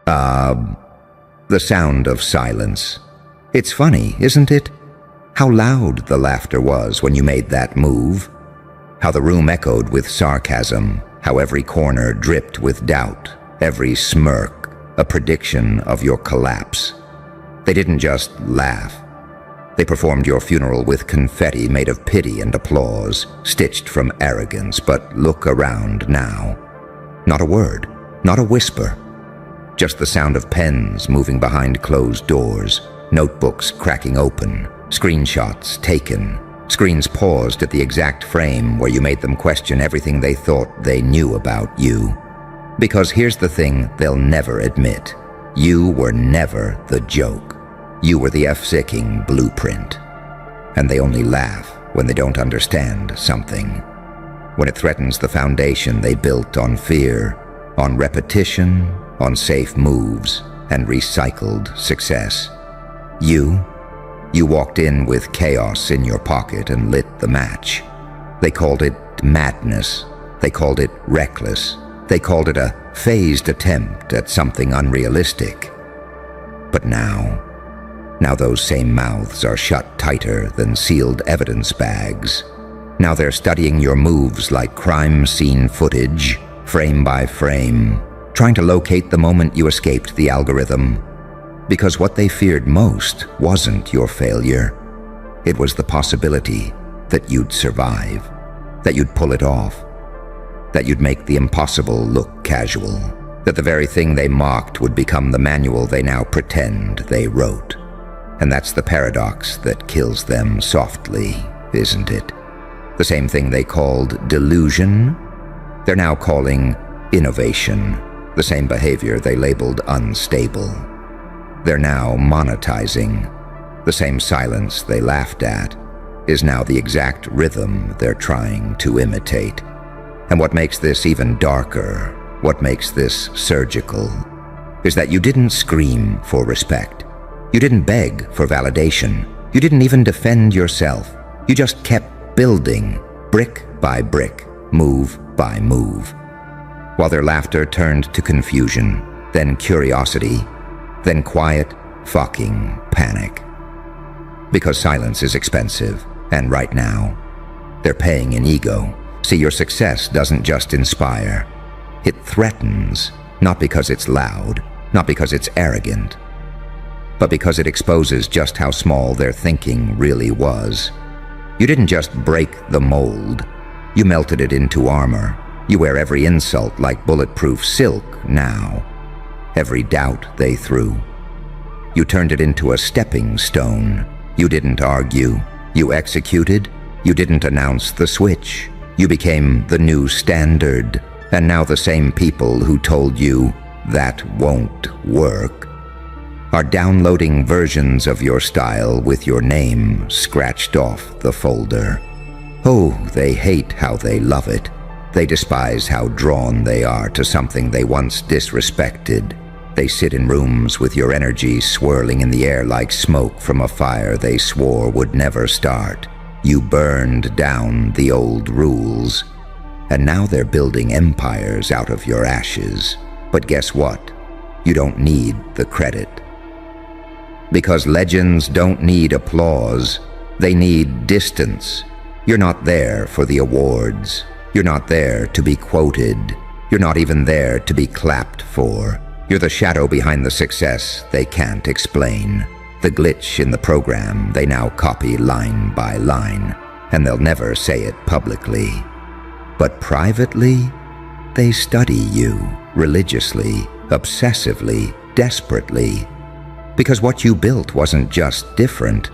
The sound of silence. It's funny, isn't it? How loud the laughter was when you made that move. How the room echoed with sarcasm. How every corner dripped with doubt. Every smirk, a prediction of your collapse. They didn't just laugh. They performed your funeral with confetti made of pity and applause, stitched from arrogance. But look around now. Not a word, not a whisper. Just the sound of pens moving behind closed doors, notebooks cracking open, screenshots taken, screens paused at the exact frame where you made them question everything they thought they knew about you. Because here's the thing they'll never admit. You were never the joke. You were the F-sicking blueprint. And they only laugh when they don't understand something. When it threatens the foundation they built on fear, on repetition, on safe moves, and recycled success. You walked in with chaos in your pocket and lit the match. They called it madness. They called it reckless. They called it a phased attempt at something unrealistic. But now those same mouths are shut tighter than sealed evidence bags. Now they're studying your moves like crime scene footage, frame by frame, trying to locate the moment you escaped the algorithm. Because what they feared most wasn't your failure. It was the possibility that you'd survive, that you'd pull it off, that you'd make the impossible look casual, that the very thing they mocked would become the manual they now pretend they wrote. And that's the paradox that kills them softly, isn't it? The same thing they called delusion, they're now calling innovation. The same behavior they labeled unstable. They're now monetizing. The same silence they laughed at is now the exact rhythm they're trying to imitate. And what makes this even darker, what makes this surgical, is that you didn't scream for respect. You didn't beg for validation. You didn't even defend yourself. You just kept building, brick by brick, move by move. While their laughter turned to confusion, then curiosity, then quiet, fucking panic. Because silence is expensive, and right now, they're paying in ego. See, your success doesn't just inspire. It threatens, not because it's loud, not because it's arrogant, but because it exposes just how small their thinking really was. You didn't just break the mold, you melted it into armor. You wear every insult like bulletproof silk now. Every doubt they threw. You turned it into a stepping stone. You didn't argue. You executed. You didn't announce the switch. You became the new standard. And now the same people who told you that won't work are downloading versions of your style with your name scratched off the folder. Oh, they hate how they love it. They despise how drawn they are to something they once disrespected. They sit in rooms with your energy swirling in the air like smoke from a fire they swore would never start. You burned down the old rules, and now they're building empires out of your ashes. But guess what? You don't need the credit. Because legends don't need applause, they need distance. You're not there for the awards. You're not there to be quoted. You're not even there to be clapped for. You're the shadow behind the success they can't explain. The glitch in the program they now copy line by line, and they'll never say it publicly. But privately, they study you religiously, obsessively, desperately. Because what you built wasn't just different,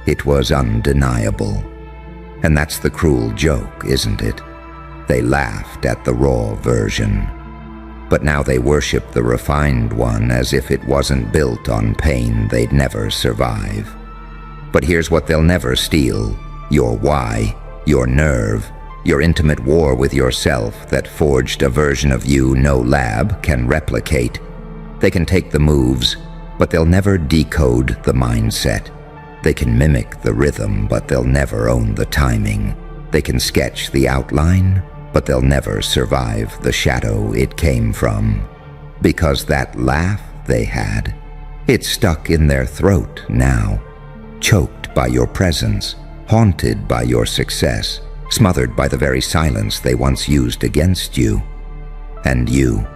it was undeniable. And that's the cruel joke, isn't it? They laughed at the raw version, but now they worship the refined one as if it wasn't built on pain they'd never survive. But here's what they'll never steal: your why, your nerve, your intimate war with yourself that forged a version of you no lab can replicate. They can take the moves, but they'll never decode the mindset. They can mimic the rhythm, but they'll never own the timing. They can sketch the outline, but they'll never survive the shadow it came from. Because that laugh they had, it's stuck in their throat now, choked by your presence, haunted by your success, smothered by the very silence they once used against you. And you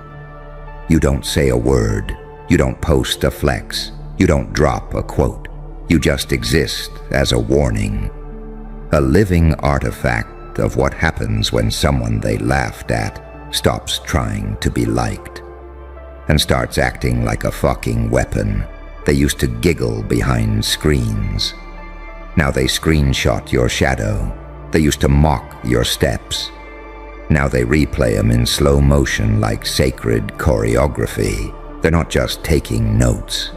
don't say a word, you don't post a flex, you don't drop a quote, you just exist as a warning, a living artifact of what happens when someone they laughed at stops trying to be liked and starts acting like a fucking weapon. They used to giggle behind screens. Now they screenshot your shadow. They used to mock your steps. Now they replay them in slow motion like sacred choreography. They're not just taking notes.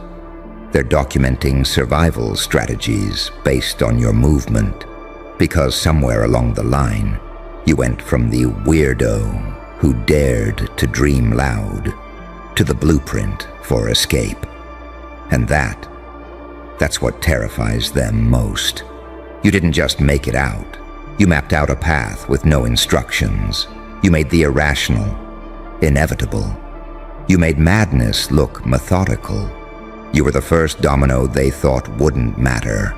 They're documenting survival strategies based on your movement, because somewhere along the line, you went from the weirdo who dared to dream loud to the blueprint for escape. And that's what terrifies them most. You didn't just make it out. You mapped out a path with no instructions. You made the irrational inevitable. You made madness look methodical. You were the first domino they thought wouldn't matter,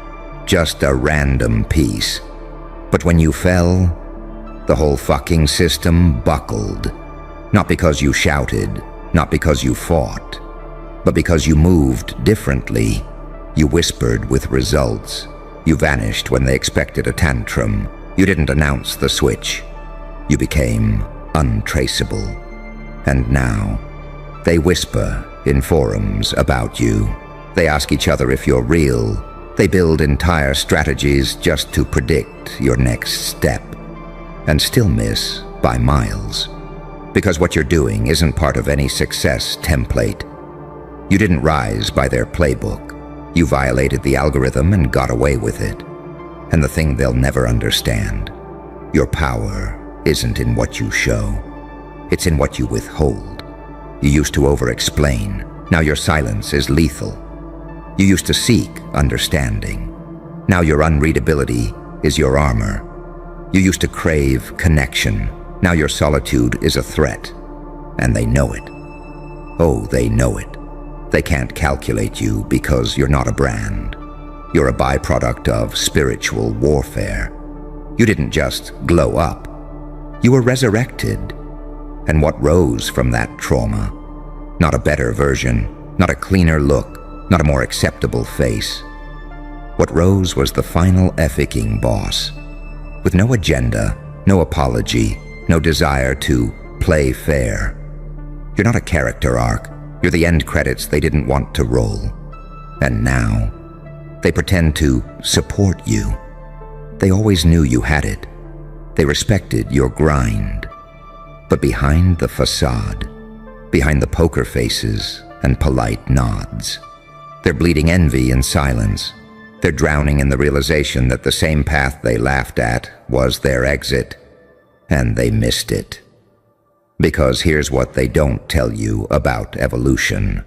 just a random piece. But when you fell, the whole fucking system buckled. Not because you shouted, not because you fought, but because you moved differently. You whispered with results. You vanished when they expected a tantrum. You didn't announce the switch. You became untraceable. And now, they whisper in forums about you. They ask each other if you're real. They build entire strategies just to predict your next step, and still miss by miles. Because what you're doing isn't part of any success template. You didn't rise by their playbook. You violated the algorithm and got away with it. And the thing they'll never understand, your power isn't in what you show. It's in what you withhold. You used to over-explain. Now your silence is lethal. You used to seek understanding. Now your unreadability is your armor. You used to crave connection. Now your solitude is a threat. And they know it. Oh, they know it. They can't calculate you because you're not a brand. You're a byproduct of spiritual warfare. You didn't just glow up. You were resurrected. And what rose from that trauma? Not a better version, not a cleaner look, not a more acceptable face. What rose was the final efficking boss, with no agenda, no apology, no desire to play fair. You're not a character arc. You're the end credits they didn't want to roll. And now, they pretend to support you. They always knew you had it. They respected your grind. But behind the facade, behind the poker faces and polite nods, they're bleeding envy in silence. They're drowning in the realization that the same path they laughed at was their exit, and they missed it. Because here's what they don't tell you about evolution.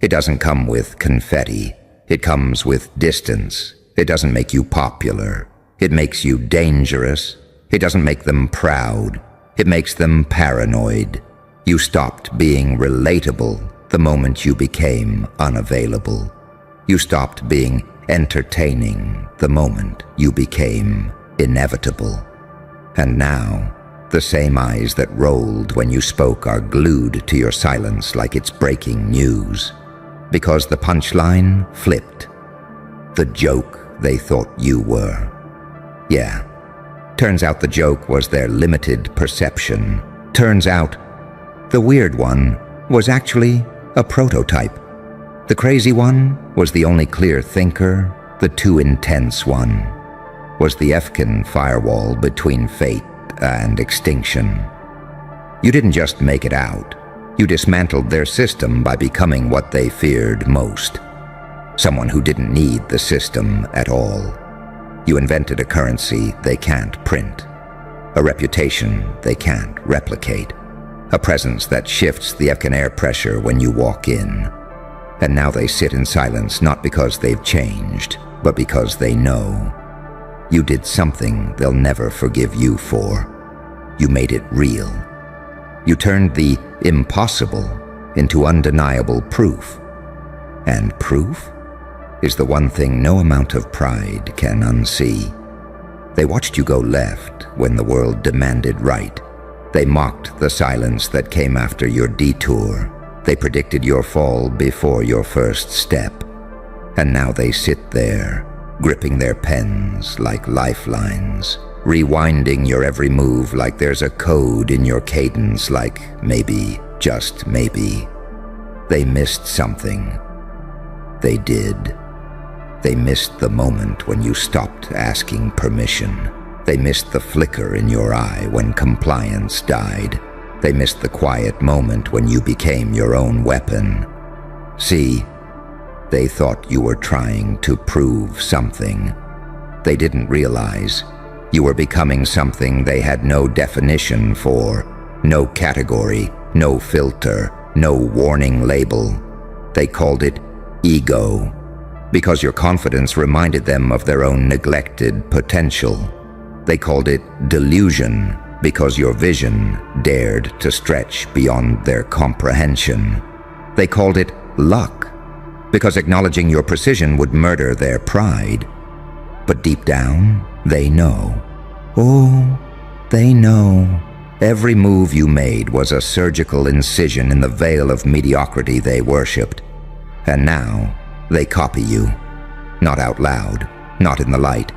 It doesn't come with confetti. It comes with distance. It doesn't make you popular. It makes you dangerous. It doesn't make them proud. It makes them paranoid. You stopped being relatable the moment you became unavailable. You stopped being entertaining the moment you became inevitable. And now, the same eyes that rolled when you spoke are glued to your silence like it's breaking news. Because the punchline flipped. The joke they thought you were. Yeah. Turns out the joke was their limited perception. Turns out the weird one was actually a prototype. The crazy one was the only clear thinker. The too intense one was the Efkin firewall between fate and extinction. You didn't just make it out. You dismantled their system by becoming what they feared most. Someone who didn't need the system at all. You invented a currency they can't print. A reputation they can't replicate. A presence that shifts the Efkin air pressure when you walk in. And now they sit in silence not because they've changed, but because they know. You did something they'll never forgive you for. You made it real. You turned the impossible into undeniable proof. And proof is the one thing no amount of pride can unsee. They watched you go left when the world demanded right. They mocked the silence that came after your detour. They predicted your fall before your first step. And now they sit there, gripping their pens like lifelines, rewinding your every move like there's a code in your cadence, like maybe, just maybe. They missed something. They did. They missed the moment when you stopped asking permission. They missed the flicker in your eye when compliance died. They missed the quiet moment when you became your own weapon. See, they thought you were trying to prove something. They didn't realize you were becoming something they had no definition for, no category, no filter, no warning label. They called it ego, because your confidence reminded them of their own neglected potential. They called it delusion, because your vision dared to stretch beyond their comprehension. They called it luck, because acknowledging your precision would murder their pride. But deep down, they know. Oh, they know. Every move you made was a surgical incision in the veil of mediocrity they worshipped. And now, they copy you. Not out loud, not in the light,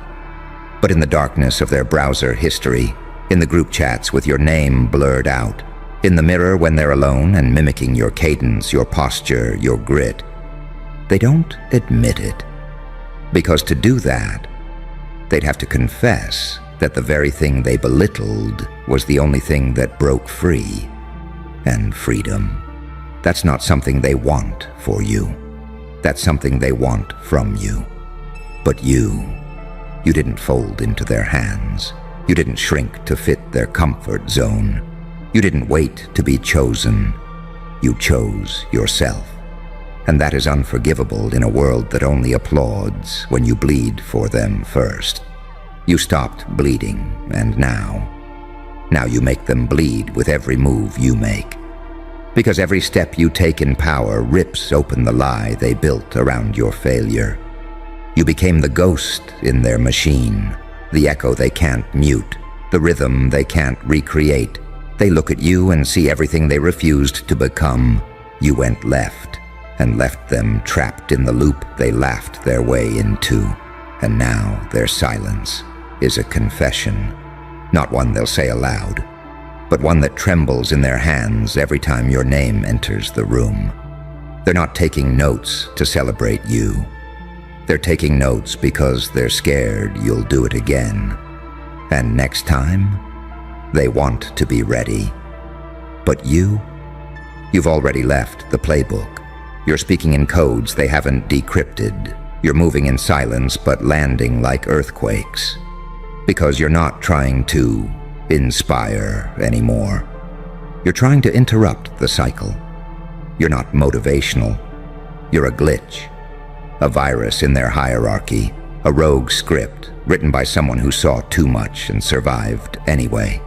but in the darkness of their browser history, in the group chats with your name blurred out, in the mirror when they're alone and mimicking your cadence, your posture, your grit. They don't admit it, because to do that, they'd have to confess that the very thing they belittled was the only thing that broke free. And freedom, that's not something they want for you. That's something they want from you. But you didn't fold into their hands. You didn't shrink to fit their comfort zone. You didn't wait to be chosen. You chose yourself. And that is unforgivable in a world that only applauds when you bleed for them first. You stopped bleeding, and now you make them bleed with every move you make. Because every step you take in power rips open the lie they built around your failure. You became the ghost in their machine, the echo they can't mute, the rhythm they can't recreate. They look at you and see everything they refused to become. You went left, and left them trapped in the loop they laughed their way into. And now their silence is a confession, not one they'll say aloud, but one that trembles in their hands every time your name enters the room. They're not taking notes to celebrate you. They're taking notes because they're scared you'll do it again. And next time, they want to be ready. But you've already left the playbook. You're speaking in codes they haven't decrypted. You're moving in silence but landing like earthquakes. Because you're not trying to inspire anymore. You're trying to interrupt the cycle. You're not motivational. You're a glitch. A virus in their hierarchy. A rogue script written by someone who saw too much and survived anyway.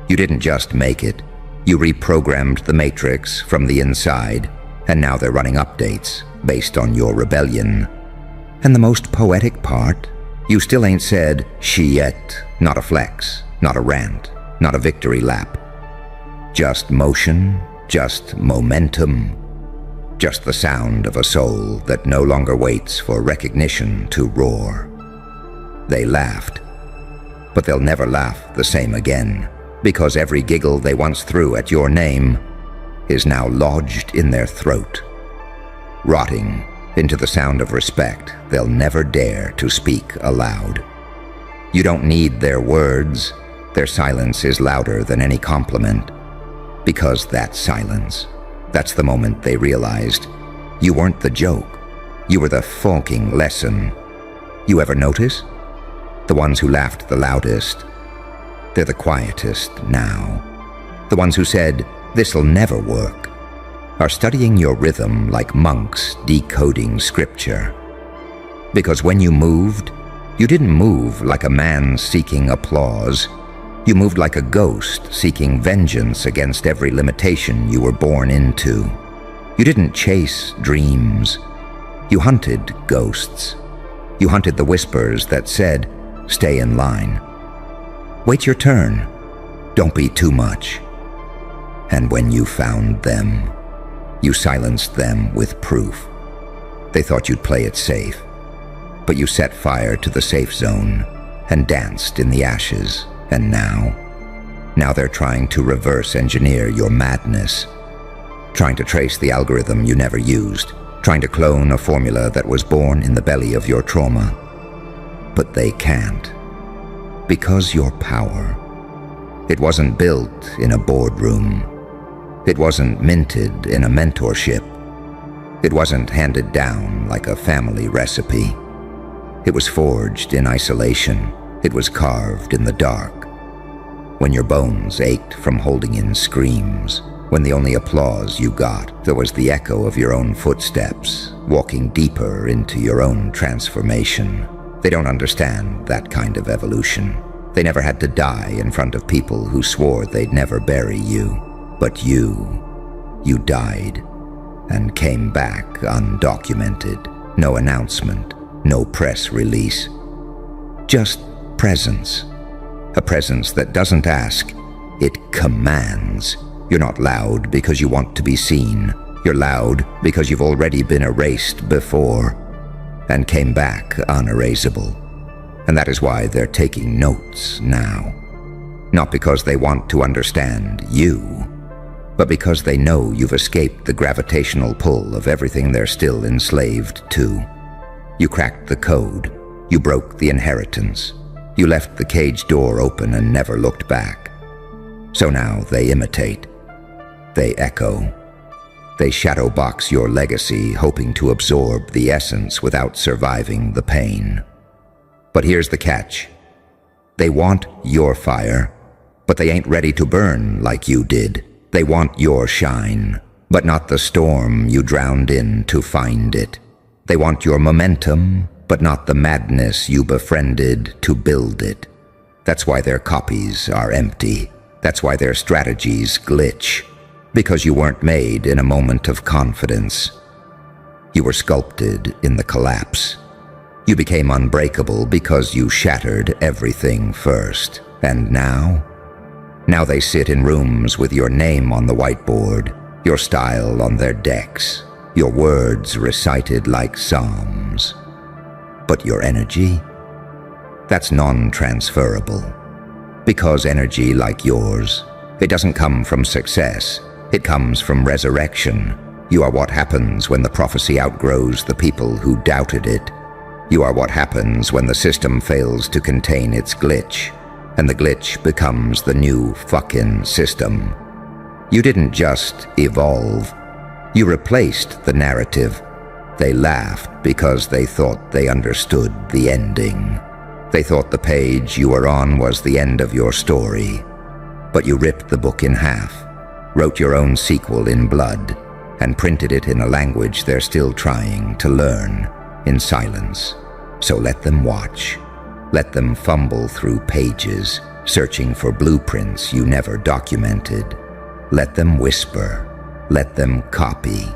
You didn't just make it. You reprogrammed the matrix from the inside, and now they're running updates based on your rebellion. And the most poetic part, you still ain't said she yet, not a flex, not a rant, not a victory lap. Just motion, just momentum, just the sound of a soul that no longer waits for recognition to roar. They laughed, but they'll never laugh the same again, because every giggle they once threw at your name is now lodged in their throat, rotting into the sound of respect they'll never dare to speak aloud. You don't need their words. Their silence is louder than any compliment. Because that silence, that's the moment they realized you weren't the joke. You were the funking lesson. You ever notice? The ones who laughed the loudest, they're the quietest now. The ones who said, "This'll never work," are studying your rhythm like monks decoding scripture. Because when you moved, you didn't move like a man seeking applause. You moved like a ghost seeking vengeance against every limitation you were born into. You didn't chase dreams. You hunted ghosts. You hunted the whispers that said, "Stay in line. Wait your turn. Don't be too much." And when you found them, you silenced them with proof. They thought you'd play it safe, but you set fire to the safe zone and danced in the ashes. And now they're trying to reverse engineer your madness, trying to trace the algorithm you never used, trying to clone a formula that was born in the belly of your trauma. But they can't, because your power, it wasn't built in a boardroom. It wasn't minted in a mentorship. It wasn't handed down like a family recipe. It was forged in isolation. It was carved in the dark. When your bones ached from holding in screams, when the only applause you got there was the echo of your own footsteps, walking deeper into your own transformation. They don't understand that kind of evolution. They never had to die in front of people who swore they'd never bury you. But you died and came back undocumented. No announcement, no press release. Just presence. A presence that doesn't ask, it commands. You're not loud because you want to be seen. You're loud because you've already been erased before and came back unerasable. And that is why they're taking notes now. Not because they want to understand you, but because they know you've escaped the gravitational pull of everything they're still enslaved to. You cracked the code. You broke the inheritance. You left the cage door open and never looked back. So now they imitate. They echo. They shadow box your legacy, hoping to absorb the essence without surviving the pain. But here's the catch. They want your fire, but they ain't ready to burn like you did. They want your shine, but not the storm you drowned in to find it. They want your momentum, but not the madness you befriended to build it. That's why their copies are empty. That's why their strategies glitch. Because you weren't made in a moment of confidence. You were sculpted in the collapse. You became unbreakable because you shattered everything first. And now they sit in rooms with your name on the whiteboard, your style on their decks, your words recited like psalms. But your energy? That's non-transferable. Because energy like yours, it doesn't come from success. It comes from resurrection. You are what happens when the prophecy outgrows the people who doubted it. You are what happens when the system fails to contain its glitch, and the glitch becomes the new fucking system. You didn't just evolve. You replaced the narrative. They laughed because they thought they understood the ending. They thought the page you were on was the end of your story. But you ripped the book in half, wrote your own sequel in blood, and printed it in a language they're still trying to learn in silence. So let them watch. Let them fumble through pages, searching for blueprints you never documented. Let them whisper. Let them copy.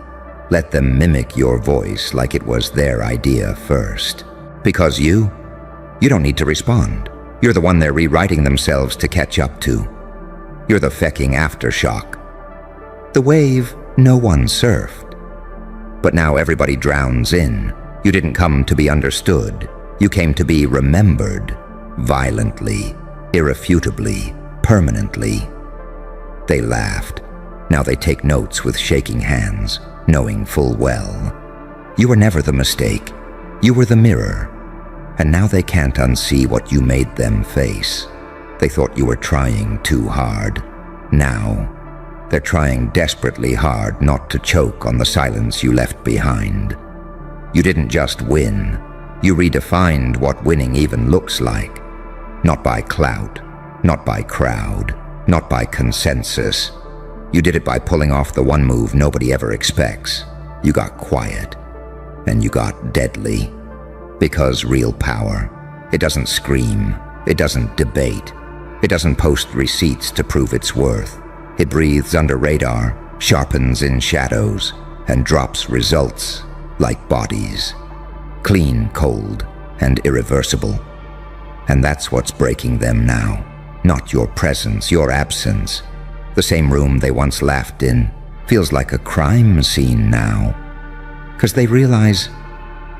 Let them mimic your voice like it was their idea first. Because you don't need to respond. You're the one they're rewriting themselves to catch up to. You're the fecking aftershock. The wave no one surfed. But now everybody drowns in. You didn't come to be understood. You came to be remembered. Violently, irrefutably, permanently. They laughed. Now they take notes with shaking hands, knowing full well. You were never the mistake. You were the mirror. And now they can't unsee what you made them face. They thought you were trying too hard. Now, they're trying desperately hard not to choke on the silence you left behind. You didn't just win. You redefined what winning even looks like. Not by clout, not by crowd, not by consensus. You did it by pulling off the one move nobody ever expects. You got quiet, and you got deadly. Because real power, it doesn't scream, it doesn't debate, it doesn't post receipts to prove its worth. It breathes under radar, sharpens in shadows, and drops results like bodies, clean, cold, and irreversible. And that's what's breaking them now. Not your presence, your absence. The same room they once laughed in feels like a crime scene now. 'Cause they realize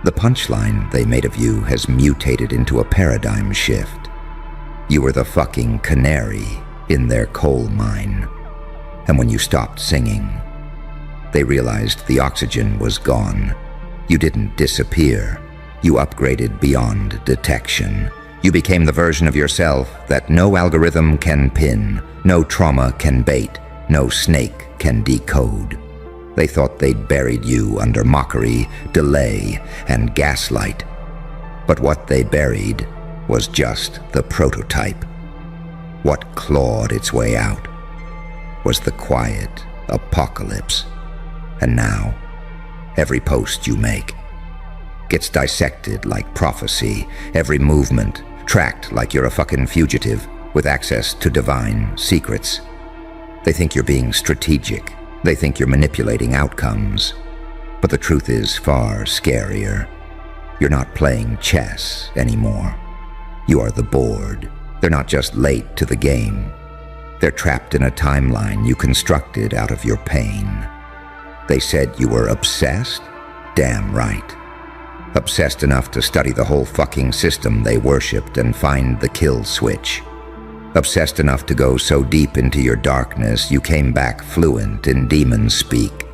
the punchline they made of you has mutated into a paradigm shift. You were the fucking canary in their coal mine. And when you stopped singing, they realized the oxygen was gone. You didn't disappear. You upgraded beyond detection. You became the version of yourself that no algorithm can pin, no trauma can bait, no snake can decode. They thought they'd buried you under mockery, delay, and gaslight. But what they buried was just the prototype. What clawed its way out was the quiet apocalypse. And now, every post you make gets dissected like prophecy, every movement tracked like you're a fucking fugitive with access to divine secrets. They think you're being strategic. They think you're manipulating outcomes. But the truth is far scarier. You're not playing chess anymore. You are the board. They're not just late to the game. They're trapped in a timeline you constructed out of your pain. They said you were obsessed? Damn right. Obsessed enough to study the whole fucking system they worshipped and find the kill switch. Obsessed enough to go so deep into your darkness you came back fluent in demon speak.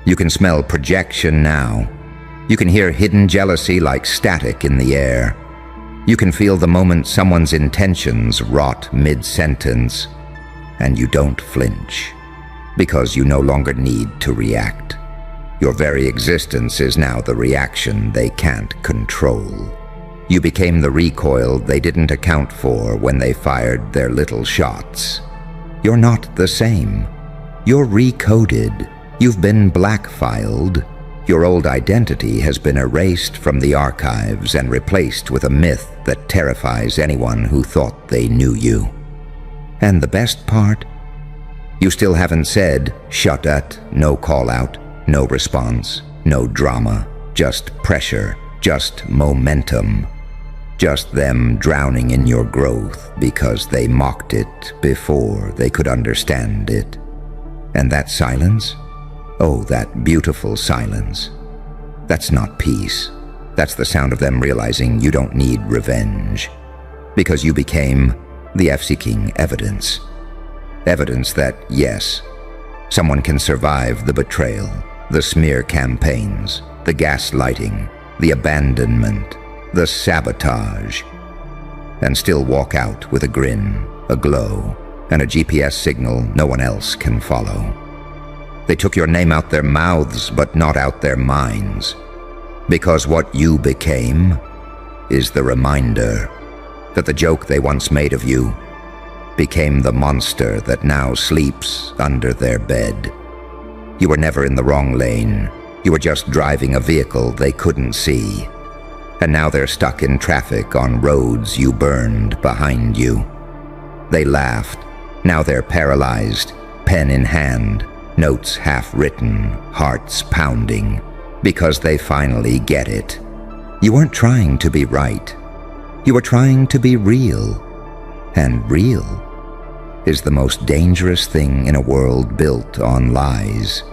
You can smell projection now. You can hear hidden jealousy like static in the air. You can feel the moment someone's intentions rot mid-sentence, and you don't flinch, because you no longer need to react. Your very existence is now the reaction they can't control. You became the recoil they didn't account for when they fired their little shots. You're not the same. You're recoded. You've been black-filed. Your old identity has been erased from the archives and replaced with a myth that terrifies anyone who thought they knew you. And the best part? You still haven't said, shut at, no call-out, no response, no drama, just pressure, just momentum. Just them drowning in your growth because they mocked it before they could understand it. And that silence? Oh, that beautiful silence. That's not peace. That's the sound of them realizing you don't need revenge. Because you became the F-seeking evidence. Evidence that, yes, someone can survive the betrayal, the smear campaigns, the gaslighting, the abandonment, the sabotage, and still walk out with a grin, a glow, and a GPS signal no one else can follow. They took your name out their mouths, but not out their minds, because what you became is the reminder that the joke they once made of you became the monster that now sleeps under their bed. You were never in the wrong lane. You were just driving a vehicle they couldn't see. And now they're stuck in traffic on roads you burned behind you. They laughed. Now they're paralyzed, pen in hand, notes half-written, hearts pounding, because they finally get it. You weren't trying to be right. You were trying to be real. And real is the most dangerous thing in a world built on lies.